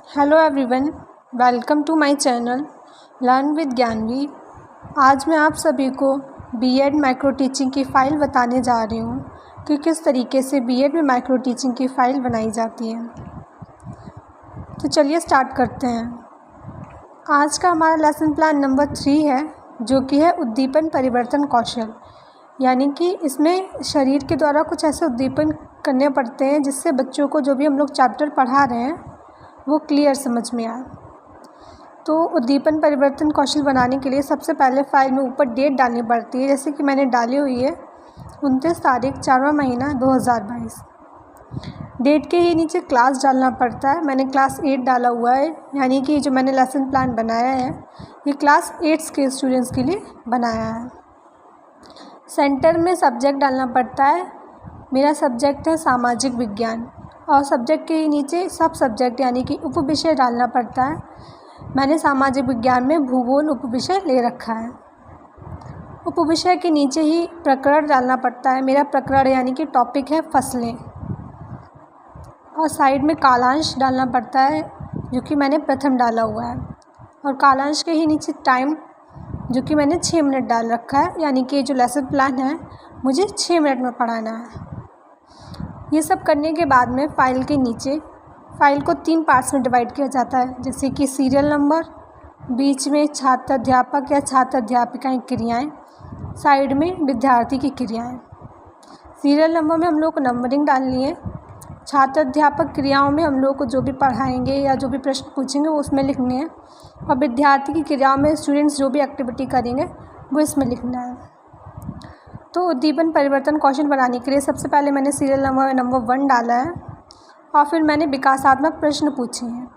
Hello everyone, welcome to my channel learn with Gyanvi. आज मैं आप सभी को बीएड माइक्रो टीचिंग की फ़ाइल बताने जा रही हूँ कि किस तरीके से बीएड में माइक्रो टीचिंग की फ़ाइल बनाई जाती है। तो चलिए स्टार्ट करते हैं। आज का हमारा लेसन प्लान नंबर 3 है, जो कि है उद्दीपन परिवर्तन कौशल। यानी कि इसमें शरीर के द्वारा कुछ ऐसे उद्दीपन करने पड़ते हैं जिससे बच्चों को जो भी हम लोग चैप्टर पढ़ा रहे हैं वो क्लियर समझ में आए। तो उद्दीपन परिवर्तन कौशल बनाने के लिए सबसे पहले फ़ाइल में ऊपर डेट डालनी पड़ती है, जैसे कि मैंने डाली हुई है 29 तारीख 4वां महीना 2022। डेट के ही नीचे क्लास डालना पड़ता है। मैंने क्लास 8 डाला हुआ है, यानी कि जो मैंने लेसन प्लान बनाया है ये क्लास 8 के स्टूडेंट्स के लिए बनाया है। सेंटर में सब्जेक्ट डालना पड़ता है। मेरा सब्जेक्ट है सामाजिक विज्ञान, और सब्जेक्ट के नीचे सब सब्जेक्ट यानी कि उपविषय डालना पड़ता है। मैंने सामाजिक विज्ञान में भूगोल उपविषय ले रखा है। उपविषय के नीचे ही प्रकरण डालना पड़ता है। मेरा प्रकरण यानी कि टॉपिक है फसलें, और साइड में कालांश डालना पड़ता है, जो कि मैंने प्रथम डाला हुआ है। और कालांश के ही नीचे टाइम, जो कि मैंने 6 मिनट डाल रखा है, यानी कि जो लेसन प्लान है मुझे 6 मिनट में पढ़ाना है। ये सब करने के बाद में फ़ाइल के नीचे फ़ाइल को 3 पार्ट्स में डिवाइड किया जाता है, जैसे कि सीरियल नंबर, बीच में छात्र अध्यापक या छात्र अध्यापिका की क्रियाएँ, साइड में विद्यार्थी की क्रियाएँ। सीरियल नंबर में हम लोग को नंबरिंग डालनी है। छात्र अध्यापक क्रियाओं में हम लोग को जो भी पढ़ाएंगे या जो भी प्रश्न पूछेंगे वो उसमें लिखने हैं, और विद्यार्थी की क्रियाओं में स्टूडेंट्स जो भी एक्टिविटी करेंगे वो इसमें लिखना है। तो उद्दीपन परिवर्तन कौशल बनाने के लिए सबसे पहले मैंने सीरियल नंबर 1 डाला है, और फिर मैंने विकासात्मक प्रश्न पूछे हैं।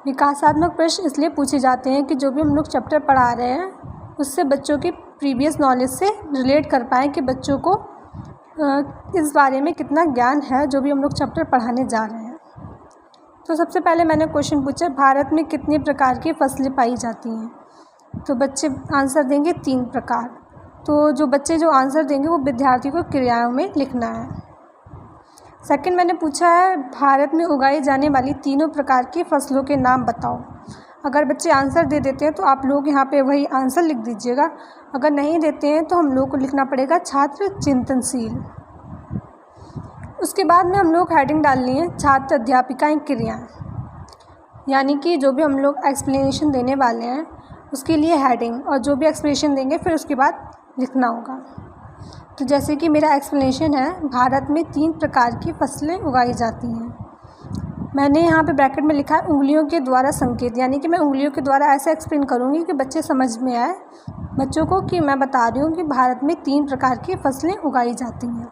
विकासात्मक प्रश्न इसलिए पूछे जाते हैं कि जो भी हम लोग चैप्टर पढ़ा रहे हैं उससे बच्चों की प्रीवियस नॉलेज से रिलेट कर पाएँ कि बच्चों को इस बारे में कितना ज्ञान है जो भी हम लोग चैप्टर पढ़ाने जा रहे हैं। तो सबसे पहले मैंने क्वेश्चन पूछा, भारत में कितने प्रकार की फसलें पाई जाती हैं? तो बच्चे आंसर देंगे 3 प्रकार। तो जो बच्चे जो आंसर देंगे वो विद्यार्थी को क्रियाओं में लिखना है। सेकंड मैंने पूछा है, भारत में उगाई जाने वाली तीनों प्रकार की फसलों के नाम बताओ। अगर बच्चे आंसर दे देते हैं तो आप लोग यहाँ पे वही आंसर लिख दीजिएगा। अगर नहीं देते हैं तो हम लोग को लिखना पड़ेगा छात्र चिंतनशील। उसके बाद में हम लोग हेडिंग डालनी है छात्र अध्यापिकाएँ क्रियाएँ, यानी कि जो भी हम लोग एक्सप्लेनेशन देने वाले हैं उसके लिए हेडिंग, और जो भी एक्सप्लेनेशन देंगे फिर उसके बाद लिखना होगा। तो जैसे कि मेरा एक्सप्लेनेशन है, भारत में 3 प्रकार की फसलें उगाई जाती हैं। मैंने यहाँ पे ब्रैकेट में लिखा है उंगलियों के द्वारा संकेत, यानी कि मैं उंगलियों के द्वारा ऐसे एक्सप्लेन करूँगी कि बच्चे समझ में आए बच्चों को कि मैं बता रही हूँ कि भारत में 3 प्रकार की फसलें उगाई जाती हैं।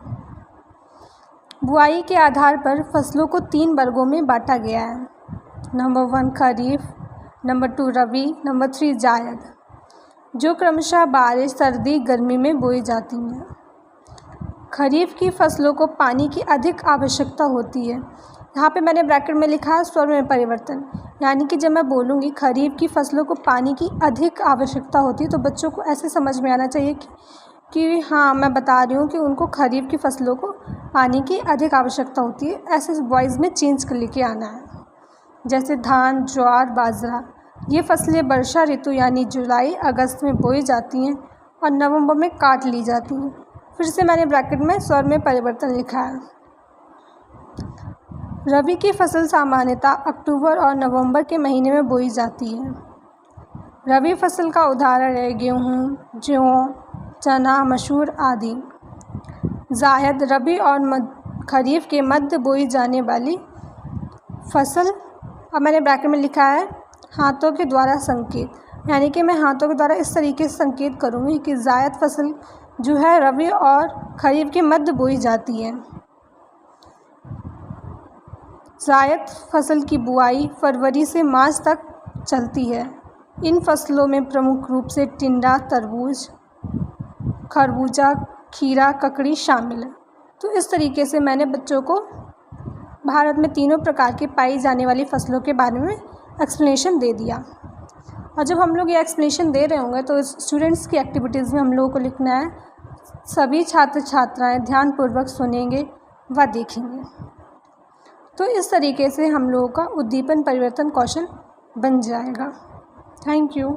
बुआई के आधार पर फसलों को 3 वर्गों में बांटा गया है। नंबर 1 खरीफ, नंबर 2 रबी, नंबर 3 जायद, जो क्रमशः बारिश, सर्दी, गर्मी में बोई जाती हैं। खरीफ की फसलों को पानी की अधिक आवश्यकता होती है। यहाँ पे मैंने ब्रैकेट में लिखा है स्वर में परिवर्तन, यानी कि जब मैं बोलूँगी खरीफ की फसलों को पानी की अधिक आवश्यकता होती है तो बच्चों को ऐसे समझ में आना चाहिए कि हाँ मैं बता रही हूँ कि उनको खरीफ की फसलों को पानी की अधिक आवश्यकता होती है। ऐसे वॉइस में चेंज कर लेके आना है। जैसे धान, ज्वार, बाजरा, ये फसलें वर्षा ऋतु यानी जुलाई अगस्त में बोई जाती हैं और नवंबर में काट ली जाती हैं। फिर से मैंने ब्रैकेट में स्वर में परिवर्तन लिखा है। रबी की फसल सामान्यतः अक्टूबर और नवंबर के महीने में बोई जाती है। रबी फसल का उदाहरण है गेहूँ, जौ, चना, मसूर आदि। जायद रबी और खरीफ के मध्य बोई जाने वाली फसल। अब मैंने ब्रैकेट में लिखा है हाथों के द्वारा संकेत, यानी कि मैं हाथों के द्वारा इस तरीके से संकेत करूँगी कि जायद फसल जो है रबी और खरीफ के मध्य बोई जाती है। जायद फसल की बुआई फरवरी से मार्च तक चलती है। इन फसलों में प्रमुख रूप से टिंडा, तरबूज, खरबूजा, खीरा, ककड़ी शामिल है। तो इस तरीके से मैंने बच्चों को भारत में 3 प्रकार की पाई जाने वाली फसलों के बारे में एक्सप्लेनेशन दे दिया। और जब हम लोग ये एक्सप्लेनेशन दे रहे होंगे तो स्टूडेंट्स की एक्टिविटीज़ में हम लोगों को लिखना है सभी छात्र छात्राएं ध्यानपूर्वक सुनेंगे व देखेंगे। तो इस तरीके से हम लोगों का उद्दीपन परिवर्तन कौशल बन जाएगा। Thank you.